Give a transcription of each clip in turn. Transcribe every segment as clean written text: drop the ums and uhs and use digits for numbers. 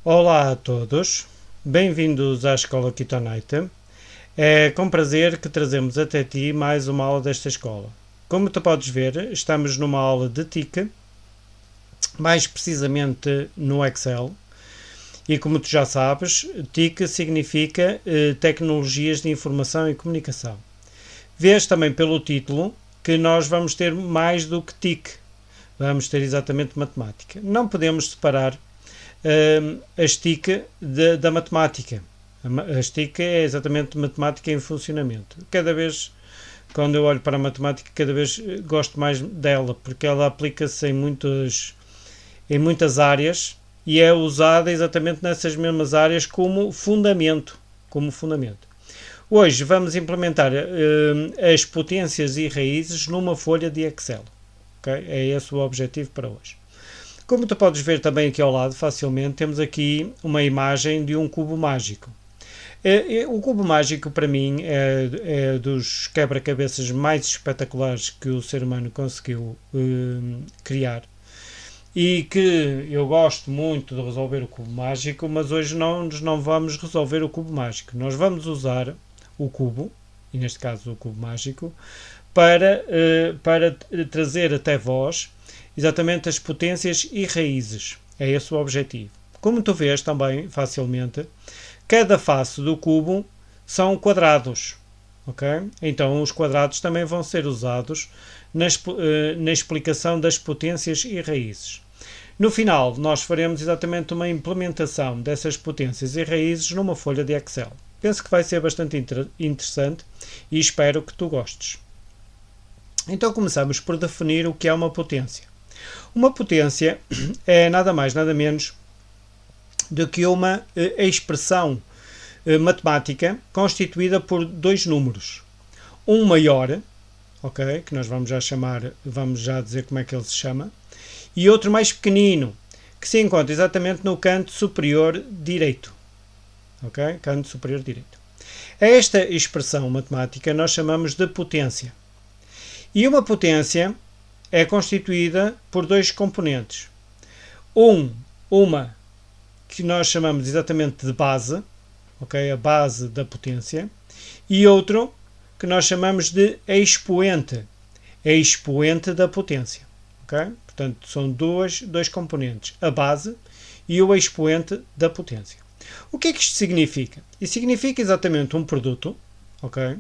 Olá a todos, bem-vindos à Escola Kitonite. É com prazer que trazemos até ti mais uma aula desta escola. Como tu podes ver, estamos numa aula de TIC, mais precisamente no Excel. E como tu já sabes, TIC significa Tecnologias de Informação e Comunicação. Vês também pelo título que nós vamos ter mais do que TIC. Vamos ter exatamente matemática. Não podemos separar a TIC da matemática. A TIC é exatamente matemática em funcionamento. Cada vez, quando eu olho para a matemática, cada vez gosto mais dela, porque ela aplica-se em muitas áreas e é usada exatamente nessas mesmas áreas como fundamento. Hoje vamos implementar as potências e raízes numa folha de Excel. Okay? É esse o objetivo para hoje. Como tu podes ver também aqui ao lado, facilmente, temos aqui uma imagem de um cubo mágico. O cubo mágico, para mim, é dos quebra-cabeças mais espetaculares que o ser humano conseguiu criar. E que eu gosto muito de resolver o cubo mágico, mas hoje não vamos resolver o cubo mágico. Nós vamos usar o cubo, e neste caso o cubo mágico, para trazer até vós exatamente as potências e raízes. É esse o objetivo. Como tu vês também, facilmente, cada face do cubo são quadrados. Okay? Então os quadrados também vão ser usados na explicação das potências e raízes. No final, nós faremos exatamente uma implementação dessas potências e raízes numa folha de Excel. Penso que vai ser bastante interessante e espero que tu gostes. Então começamos por definir o que é uma potência. Uma potência é nada mais, nada menos do que uma expressão matemática constituída por dois números. Um maior, okay, que nós vamos já dizer como é que ele se chama, e outro mais pequenino, que se encontra exatamente no canto superior direito. Okay? Canto superior direito. Esta expressão matemática nós chamamos de potência. E uma potência é constituída por dois componentes. Uma que nós chamamos exatamente de base, okay? A base da potência, e outro que nós chamamos de expoente, da potência. Okay? Portanto, são dois componentes, a base e o expoente da potência. O que é que isto significa? Isto significa exatamente um produto, okay?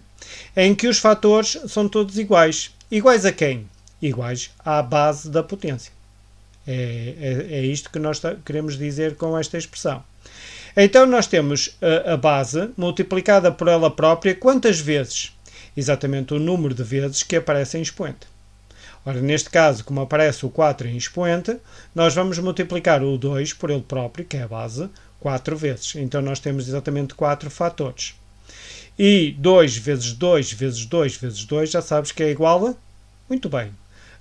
Em que os fatores são todos iguais. Iguais a quem? Iguais à base da potência. É isto que nós queremos dizer com esta expressão. Então nós temos a base multiplicada por ela própria quantas vezes? Exatamente o número de vezes que aparece em expoente. Ora, neste caso, como aparece o 4 em expoente, nós vamos multiplicar o 2 por ele próprio, que é a base, 4 vezes. Então nós temos exatamente 4 fatores. E 2 vezes 2 vezes 2 vezes 2, já sabes que é igual a, muito bem,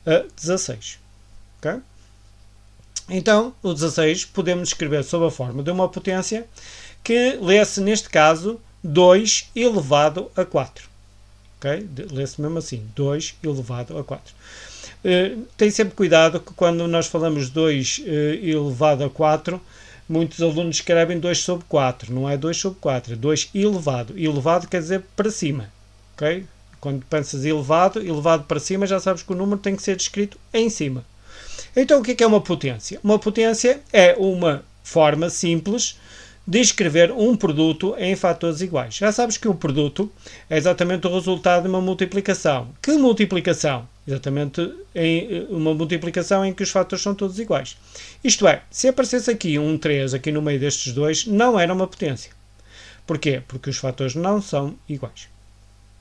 a 16. Okay? Então, o 16 podemos escrever sob a forma de uma potência que lê-se, neste caso, 2 elevado a 4. Okay? Lê-se mesmo assim, 2 elevado a 4. Tem sempre cuidado que quando nós falamos 2 elevado a 4, muitos alunos escrevem 2 sobre 4. Não é 2 sobre 4, é 2 elevado. Elevado quer dizer para cima. Okay? Quando pensas elevado para cima, já sabes que o número tem que ser escrito em cima. Então, o que é uma potência? Uma potência é uma forma simples de escrever um produto em fatores iguais. Já sabes que o produto é exatamente o resultado de uma multiplicação. Que multiplicação? Exatamente uma multiplicação em que os fatores são todos iguais. Isto é, se aparecesse aqui um 3 aqui no meio destes dois, não era uma potência. Porquê? Porque os fatores não são iguais.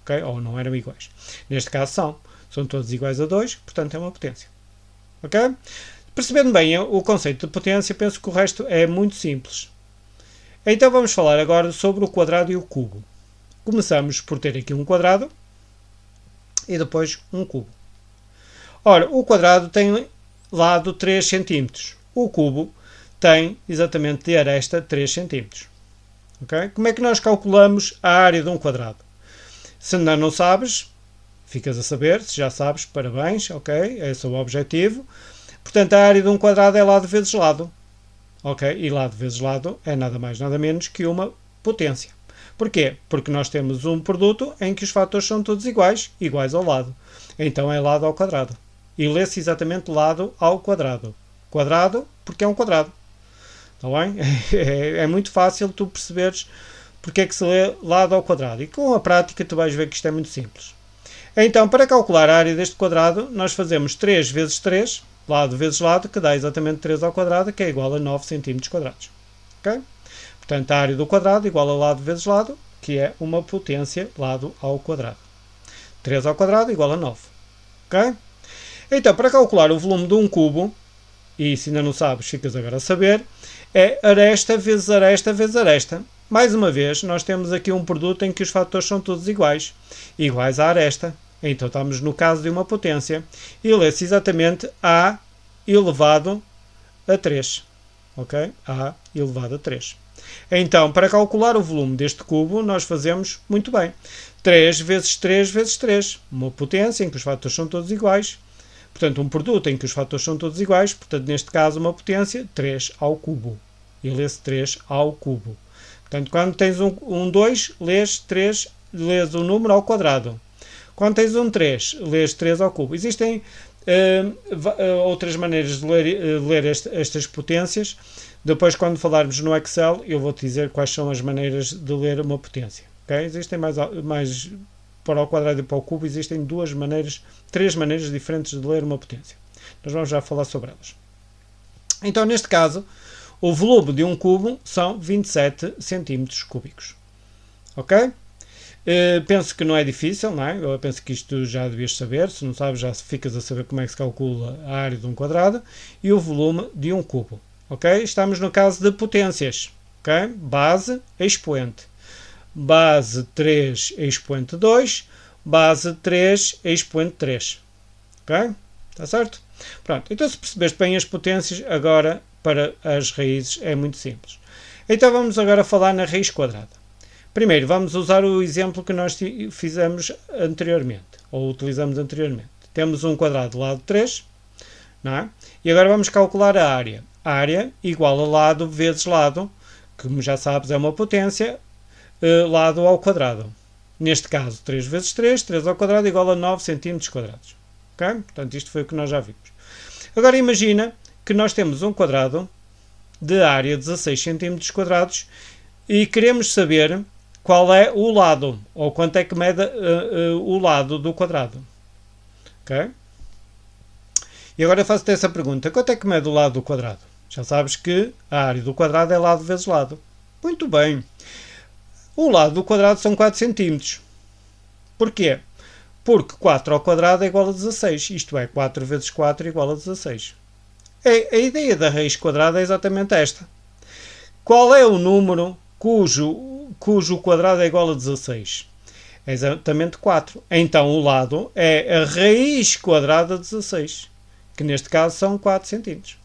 Okay? Ou não eram iguais. Neste caso são. São todos iguais a 2, portanto é uma potência. Okay? Percebendo bem o conceito de potência, penso que o resto é muito simples. Então vamos falar agora sobre o quadrado e o cubo. Começamos por ter aqui um quadrado e depois um cubo. Ora, o quadrado tem lado 3 cm. O cubo tem exatamente de aresta 3 cm. Okay? Como é que nós calculamos a área de um quadrado? Se ainda não sabes, ficas a saber. Se já sabes, parabéns. Ok, esse é o objetivo. Portanto, a área de um quadrado é lado vezes lado. ok? E lado vezes lado é nada mais nada menos que uma potência. Porquê? Porque nós temos um produto em que os fatores são todos iguais, iguais ao lado. Então é lado ao quadrado. E lê-se exatamente lado ao quadrado. Quadrado porque é um quadrado. Está bem? É muito fácil tu perceberes porque é que se lê lado ao quadrado. E com a prática tu vais ver que isto é muito simples. Então, para calcular a área deste quadrado, nós fazemos 3 vezes 3, lado vezes lado, que dá exatamente 3 ao quadrado, que é igual a 9 cm quadrados. Ok? Portanto, a área do quadrado igual a lado vezes lado, que é uma potência lado ao quadrado. 3 ao quadrado igual a 9. Ok? Então, para calcular o volume de um cubo, e se ainda não sabes, ficas agora a saber, é aresta vezes aresta vezes aresta. Mais uma vez, nós temos aqui um produto em que os fatores são todos iguais, iguais à aresta. Então estamos no caso de uma potência e lê-se exatamente A elevado a 3. Ok? A elevado a 3. Então, para calcular o volume deste cubo, nós fazemos muito bem. 3 vezes 3 vezes 3. Uma potência em que os fatores são todos iguais. Portanto, um produto em que os fatores são todos iguais. Portanto, neste caso, uma potência 3 ao cubo. E lê-se 3 ao cubo. Portanto, quando tens um 2, lês o número ao quadrado. Quando tens um 3, lês 3 ao cubo. Existem outras maneiras de ler estas potências. Depois, quando falarmos no Excel, eu vou-te dizer quais são as maneiras de ler uma potência. Okay? Existem mais para o quadrado e para o cubo, existem três maneiras diferentes de ler uma potência. Nós vamos já falar sobre elas. Então, neste caso, o volume de um cubo são 27 cm cúbicos. Ok? Penso que não é difícil, não é? Eu penso que isto já devias saber. Se não sabes, já ficas a saber como é que se calcula a área de um quadrado e o volume de um cubo. Ok? Estamos no caso de potências. Ok? Base, expoente. Base 3, expoente 2. Base 3, expoente 3. Ok? Está certo? Pronto. Então, se percebeste bem as potências, agora para as raízes é muito simples. Então, vamos agora falar na raiz quadrada. Primeiro, vamos usar o exemplo que nós fizemos anteriormente, ou utilizamos anteriormente. Temos um quadrado de lado 3, não é? E agora vamos calcular a área. A área igual a lado vezes lado, que como já sabes é uma potência, lado ao quadrado. Neste caso, 3 vezes 3, 3 ao quadrado igual a 9 cm quadrados. Okay? Portanto, isto foi o que nós já vimos. Agora imagina que nós temos um quadrado de área 16 cm quadrados e queremos saber qual é o lado, ou quanto é que mede o lado do quadrado. Ok? E agora faço-te essa pergunta. Quanto é que mede o lado do quadrado? Já sabes que a área do quadrado é lado vezes lado. Muito bem. O lado do quadrado são 4 cm. Porquê? Porque 4 ao quadrado é igual a 16. Isto é, 4 vezes 4 é igual a 16. A ideia da raiz quadrada é exatamente esta. Qual é o número cujo quadrado é igual a 16? É exatamente 4. Então o lado é a raiz quadrada de 16, que neste caso são 4 cm.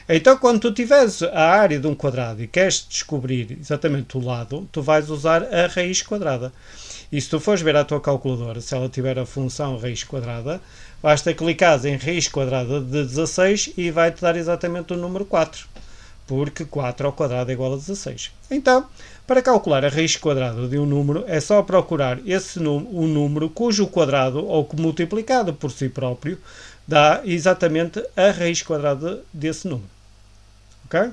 Então quando tu tiveres a área de um quadrado e queres descobrir exatamente o lado, tu vais usar a raiz quadrada. E se tu fores ver a tua calculadora, se ela tiver a função raiz quadrada, basta clicar em raiz quadrada de 16 e vai-te dar exatamente o número 4. Porque 4 ao quadrado é igual a 16. Então, para calcular a raiz quadrada de um número, é só procurar um número cujo quadrado, ou que multiplicado por si próprio, dá exatamente a raiz quadrada desse número. Ok?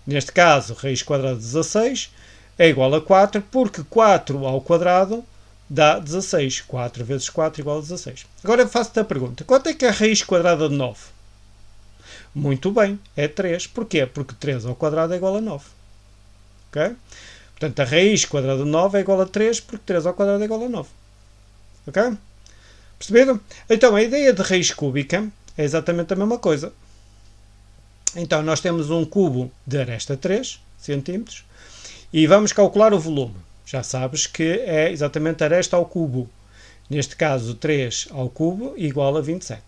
Neste caso, raiz quadrada de 16 é igual a 4, porque 4 ao quadrado dá 16. 4 vezes 4 igual a 16. Agora faço-te a pergunta. Quanto é que é a raiz quadrada de 9? Muito bem, é 3. Porquê? Porque 3 ao quadrado é igual a 9. Ok? Portanto, a raiz quadrada de 9 é igual a 3, porque 3 ao quadrado é igual a 9. Ok? Percebido? Então, a ideia de raiz cúbica é exatamente a mesma coisa. Então, nós temos um cubo de aresta 3 cm e vamos calcular o volume. Já sabes que é exatamente aresta ao cubo. Neste caso, 3 ao cubo igual a 27.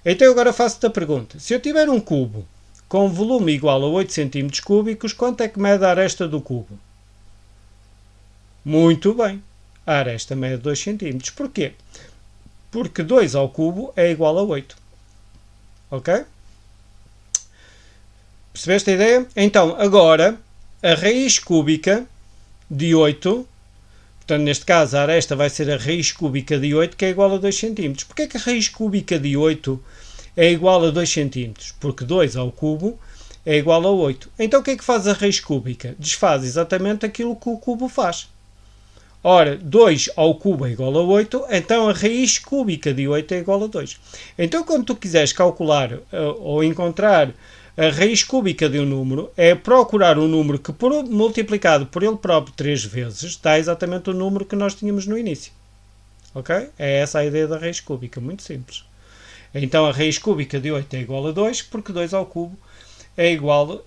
Então, agora faço-te a pergunta. Se eu tiver um cubo com volume igual a 8 cm cúbicos, quanto é que mede a aresta do cubo? Muito bem. A aresta mede 2 cm. Porquê? Porque 2 ao cubo é igual a 8. Ok? Percebeste a ideia? Então, agora, a raiz cúbica de 8, portanto, neste caso, a aresta vai ser a raiz cúbica de 8, que é igual a 2 cm. Porquê que a raiz cúbica de 8 é igual a 2 cm? Porque 2 ao cubo é igual a 8. Então, o que é que faz a raiz cúbica? Desfaz exatamente aquilo que o cubo faz. Ora, 2 ao cubo é igual a 8, então a raiz cúbica de 8 é igual a 2. Então, quando tu quiseres calcular ou encontrar a raiz cúbica de um número, é procurar um número que, multiplicado por ele próprio 3 vezes, dá exatamente o número que nós tínhamos no início. Ok? É essa a ideia da raiz cúbica, muito simples. Então, a raiz cúbica de 8 é igual a 2, porque 2 ao cubo é igual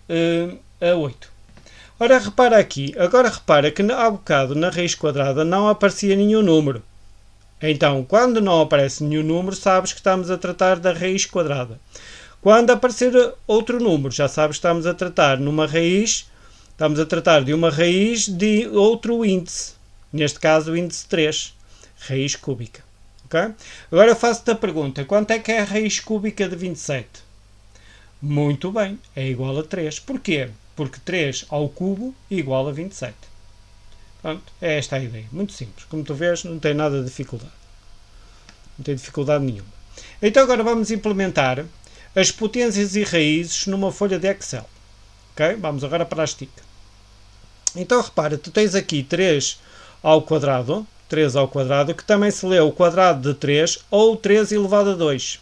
a 8. Ora, repara aqui. Agora repara que há bocado na raiz quadrada não aparecia nenhum número. Então, quando não aparece nenhum número, sabes que estamos a tratar da raiz quadrada. Quando aparecer outro número, já sabes que estamos a tratar numa raiz, estamos a tratar de uma raiz de outro índice. Neste caso, o índice 3, raiz cúbica. Okay? Agora eu faço-te a pergunta, quanto é que é a raiz cúbica de 27? Muito bem, é igual a 3. Porquê? Porque 3 ao cubo é igual a 27. Pronto, é esta a ideia. Muito simples. Como tu vês, não tem nada de dificuldade. Não tem dificuldade nenhuma. Então agora vamos implementar as potências e raízes numa folha de Excel. Ok? Vamos agora para a estica. Então repara, tu tens aqui 3 ao quadrado, que também se lê o quadrado de 3 ou 3 elevado a 2.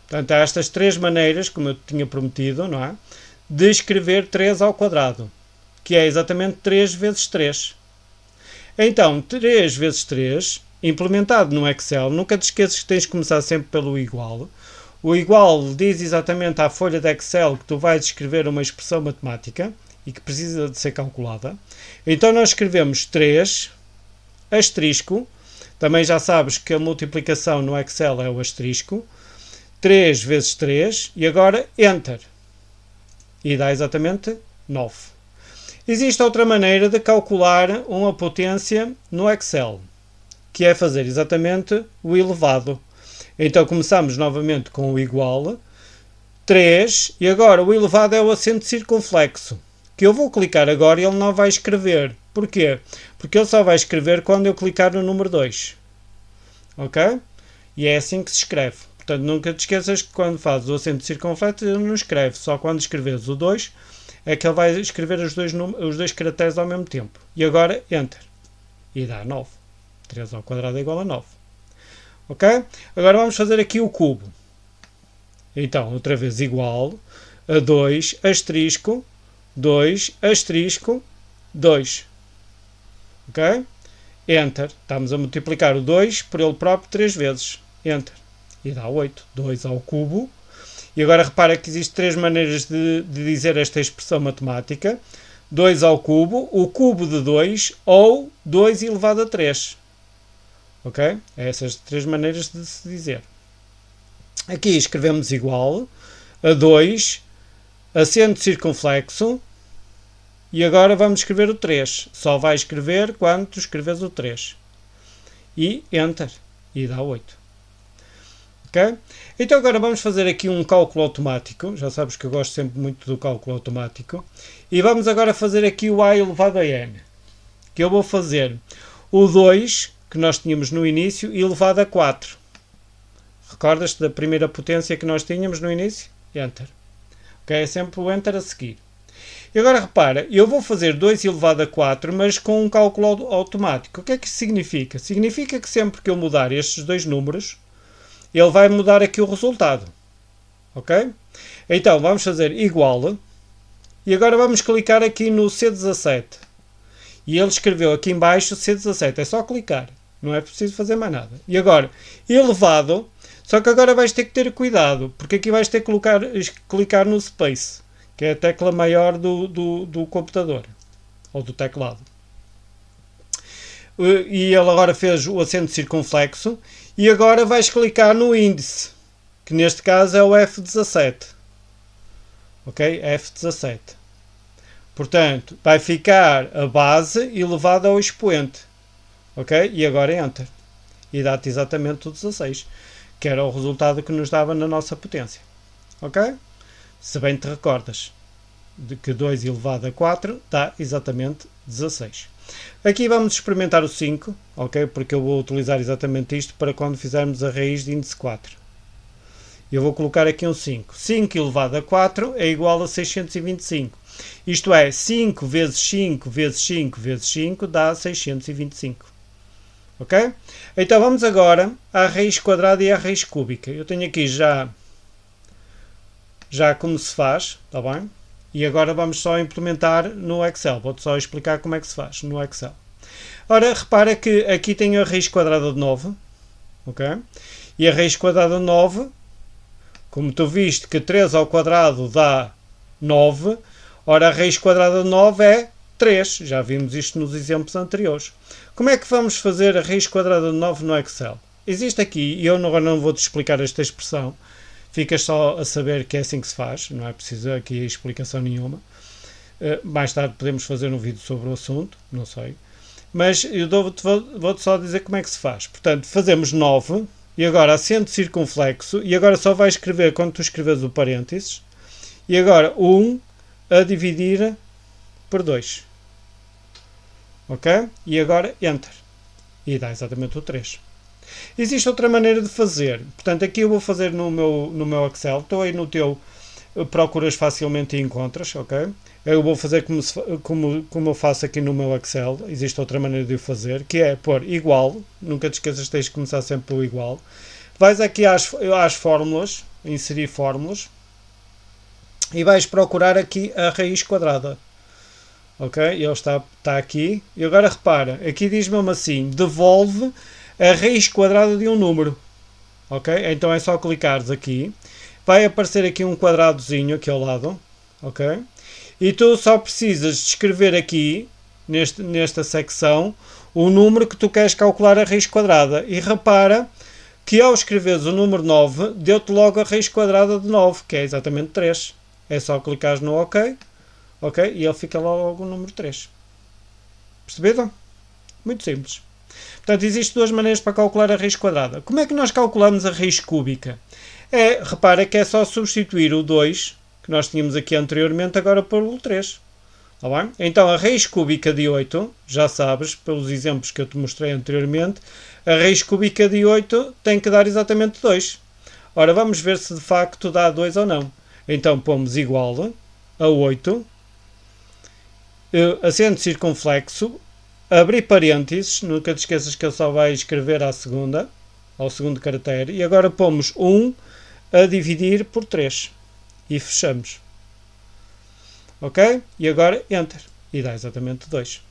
Portanto, há estas três maneiras, como eu tinha prometido, não é? De escrever 3 ao quadrado, que é exatamente 3 vezes 3. Então, 3 vezes 3, implementado no Excel, nunca te esqueças que tens de começar sempre pelo igual. O igual diz exatamente à folha de Excel que tu vais escrever uma expressão matemática e que precisa de ser calculada. Então nós escrevemos 3, asterisco, também já sabes que a multiplicação no Excel é o asterisco, 3 vezes 3 e agora Enter. E dá exatamente 9. Existe outra maneira de calcular uma potência no Excel, que é fazer exatamente o elevado. Então começamos novamente com o igual, 3, e agora o elevado é o acento circunflexo, que eu vou clicar agora e ele não vai escrever. Porquê? Porque ele só vai escrever quando eu clicar no número 2. Ok? E é assim que se escreve. Portanto, nunca te esqueças que quando fazes o acento circunflexo ele não escreve, só quando escreveres o 2 é que ele vai escrever os dois caracteres ao mesmo tempo. E agora, Enter. E dá 9. 3 ao quadrado é igual a 9. Ok? Agora vamos fazer aqui o cubo. Então, outra vez igual a 2, asterisco, 2, asterisco, 2. Ok? Enter. Estamos a multiplicar o 2 por ele próprio 3 vezes. Enter. E dá 8. 2 ao cubo. E agora repara que existem 3 maneiras de dizer esta expressão matemática. 2 ao cubo, o cubo de 2 ou 2 elevado a 3. Ok? É essas 3 maneiras de se dizer. Aqui escrevemos igual a 2, acento circunflexo, e agora vamos escrever o 3. Só vai escrever quando tu escreves o 3. E Enter. E dá 8. Ok? Então agora vamos fazer aqui um cálculo automático. Já sabes que eu gosto sempre muito do cálculo automático. E vamos agora fazer aqui o A elevado a N. Que eu vou fazer o 2, que nós tínhamos no início, elevado a 4. Recordas-te da primeira potência que nós tínhamos no início? Enter. Ok? É sempre o Enter a seguir. E agora repara, eu vou fazer 2 elevado a 4, mas com um cálculo automático. O que é que isso significa? Significa que sempre que eu mudar estes dois números, ele vai mudar aqui o resultado. Ok? Então, vamos fazer igual. E agora vamos clicar aqui no C17. E ele escreveu aqui em baixo C17. É só clicar. Não é preciso fazer mais nada. E agora, elevado. Só que agora vais ter que ter cuidado. Porque aqui vais ter que clicar no Space. Que é a tecla maior do computador. Ou do teclado. E ele agora fez o acento circunflexo. E agora vais clicar no índice. Que neste caso é o F17. Ok? F17. Portanto, vai ficar a base elevada ao expoente. Ok? E agora Enter. E dá-te exatamente o 16. Que era o resultado que nos dava na nossa potência. Ok? Se bem te recordas. de que 2 elevado a 4 dá exatamente 16. Aqui vamos experimentar o 5, ok? Porque eu vou utilizar exatamente isto para quando fizermos a raiz de índice 4. Eu vou colocar aqui um 5. 5 elevado a 4 é igual a 625. Isto é, 5 vezes 5 vezes 5 vezes 5 dá 625. Ok? Então vamos agora à raiz quadrada e à raiz cúbica. Eu tenho aqui já como se faz, está bem? E agora vamos só implementar no Excel. Vou-te só explicar como é que se faz no Excel. Ora, repara que aqui tenho a raiz quadrada de 9. Ok? E a raiz quadrada de 9, como tu viste que 3 ao quadrado dá 9, ora a raiz quadrada de 9 é 3. Já vimos isto nos exemplos anteriores. Como é que vamos fazer a raiz quadrada de 9 no Excel? Existe aqui, e eu não vou-te explicar esta expressão, ficas só a saber que é assim que se faz, não é preciso aqui explicação nenhuma. Mais tarde podemos fazer um vídeo sobre o assunto, não sei. Mas eu vou-te só dizer como é que se faz. Portanto, fazemos 9, e agora acento circunflexo, e agora só vai escrever quando tu escreves o parênteses, e agora 1 a dividir por 2. Ok? E agora Enter. E dá exatamente o 3. Existe outra maneira de fazer. Portanto, aqui eu vou fazer no meu Excel. Estou aí no teu, procuras facilmente e encontras, ok? Eu vou fazer como eu faço aqui no meu Excel. Existe outra maneira de o fazer, que é pôr igual. Nunca te esqueças, tens de começar sempre pelo igual. Vais aqui às fórmulas, inserir fórmulas, e vais procurar aqui a raiz quadrada. Ok? Ele está aqui. E agora repara, aqui diz mesmo assim, devolve a raiz quadrada de um número. Ok? Então é só clicares aqui. Vai aparecer aqui um quadradozinho aqui ao lado. Ok? E tu só precisas de escrever aqui, nesta secção, o número que tu queres calcular a raiz quadrada. E repara que ao escreveres o número 9, deu-te logo a raiz quadrada de 9, que é exatamente 3. É só clicares no OK. Ok? E ele fica logo o número 3. Perceberam? Muito simples. Portanto, existem duas maneiras para calcular a raiz quadrada. Como é que nós calculamos a raiz cúbica? Repara que é só substituir o 2, que nós tínhamos aqui anteriormente, agora pelo 3. Tá bem? Então, a raiz cúbica de 8, já sabes, pelos exemplos que eu te mostrei anteriormente, a raiz cúbica de 8 tem que dar exatamente 2. Ora, vamos ver se de facto dá 2 ou não. Então, pomos igual a 8, acento circunflexo, abrir parênteses, nunca te esqueças que ele só vai escrever ao segundo caractere, e agora pomos 1 a dividir por 3 e fechamos. Ok? E agora Enter. E dá exatamente 2.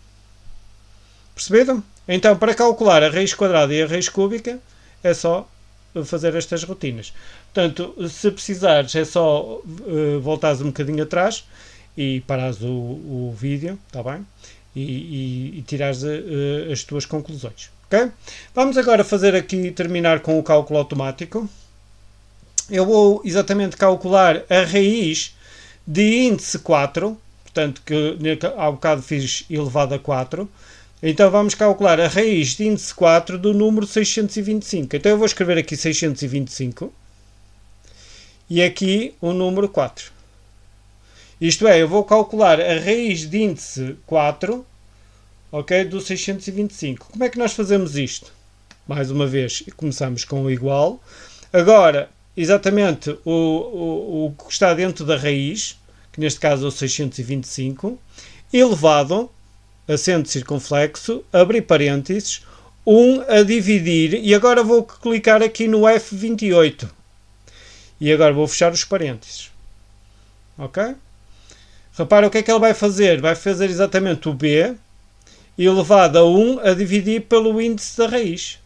Perceberam? Então, para calcular a raiz quadrada e a raiz cúbica, é só fazer estas rotinas. Portanto, se precisares, é só voltares um bocadinho atrás e parares o vídeo, está bem? E tirares as tuas conclusões. Ok? Vamos agora terminar com o cálculo automático. Eu vou exatamente calcular a raiz de índice 4, portanto, que há bocado fiz elevado a 4. Então vamos calcular a raiz de índice 4 do número 625. Então eu vou escrever aqui 625 e aqui o número 4. Isto é, eu vou calcular a raiz de índice 4, ok, do 625. Como é que nós fazemos isto? Mais uma vez, começamos com o igual. Agora, exatamente o que está dentro da raiz, que neste caso é o 625, elevado, acento circunflexo, abrir parênteses, 1 a dividir, e agora vou clicar aqui no F28. E agora vou fechar os parênteses. Ok? Repara o que é que ele vai fazer. Vai fazer exatamente o B elevado a 1 a dividir pelo índice da raiz,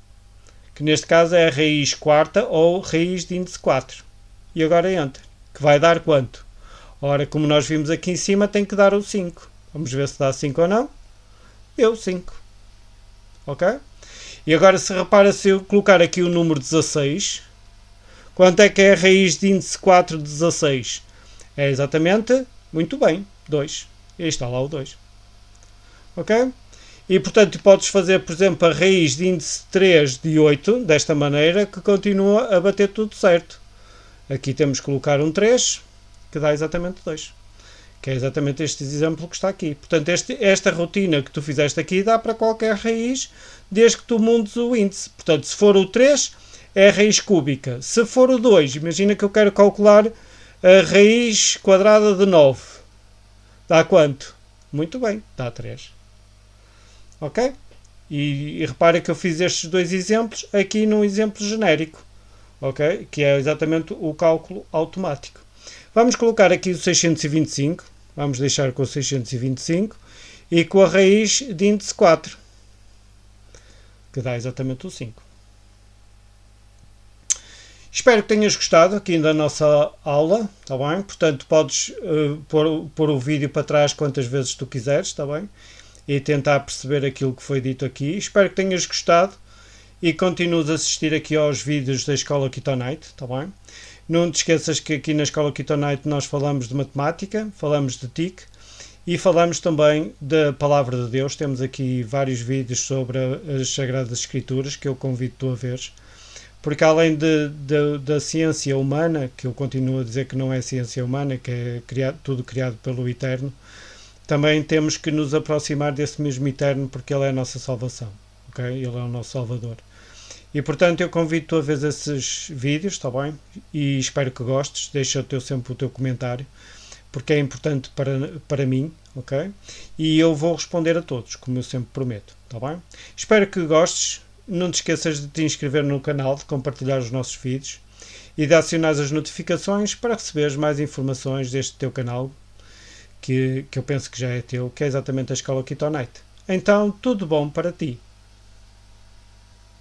que neste caso é a raiz quarta ou raiz de índice 4. E agora Enter. Que vai dar quanto? Ora, como nós vimos aqui em cima, tem que dar o 5. Vamos ver se dá 5 ou não. Deu 5. Ok? E agora se repara, se eu colocar aqui o número 16, quanto é que é a raiz de índice 4 de 16? É exatamente, muito bem, 2. E está lá o 2. Ok? E portanto podes fazer, por exemplo, a raiz de índice 3 de 8, desta maneira, que continua a bater tudo certo. Aqui temos que colocar um 3, que dá exatamente 2. que é exatamente este exemplo que está aqui. Portanto, esta rotina que tu fizeste aqui dá para qualquer raiz, desde que tu montes o índice. Portanto, se for o 3, é a raiz cúbica. Se for o 2, imagina que eu quero calcular a raiz quadrada de 9. Dá quanto? Muito bem, dá 3. Ok? E repara que eu fiz estes dois exemplos aqui num exemplo genérico. Ok? Que é exatamente o cálculo automático. Vamos colocar aqui o 625. Vamos deixar com o 625 e com a raiz de índice 4, que dá exatamente o 5. Espero que tenhas gostado aqui da nossa aula, está bem? Portanto, podes pôr o vídeo para trás quantas vezes tu quiseres, está bem? E tentar perceber aquilo que foi dito aqui. Espero que tenhas gostado e continues a assistir aqui aos vídeos da Escola Ketonite, está bem? Não te esqueças que aqui na Escola Ketonite nós falamos de matemática, falamos de TIC e falamos também da Palavra de Deus. Temos aqui vários vídeos sobre as Sagradas Escrituras que eu convido-te a ver. Porque além da ciência humana, que eu continuo a dizer que não é ciência humana, que é tudo criado pelo Eterno, também temos que nos aproximar desse mesmo Eterno porque Ele é a nossa salvação. Okay? Ele é o nosso Salvador. E portanto eu convido-te a ver esses vídeos, está bem? E espero que gostes, deixa sempre o teu comentário, porque é importante para mim, ok? E eu vou responder a todos, como eu sempre prometo, está bem? Espero que gostes, não te esqueças de te inscrever no canal, de compartilhar os nossos vídeos e de acionar as notificações para receberes mais informações deste teu canal, que eu penso que já é teu, que é exatamente a Escola Ketonite. Então, tudo bom para ti.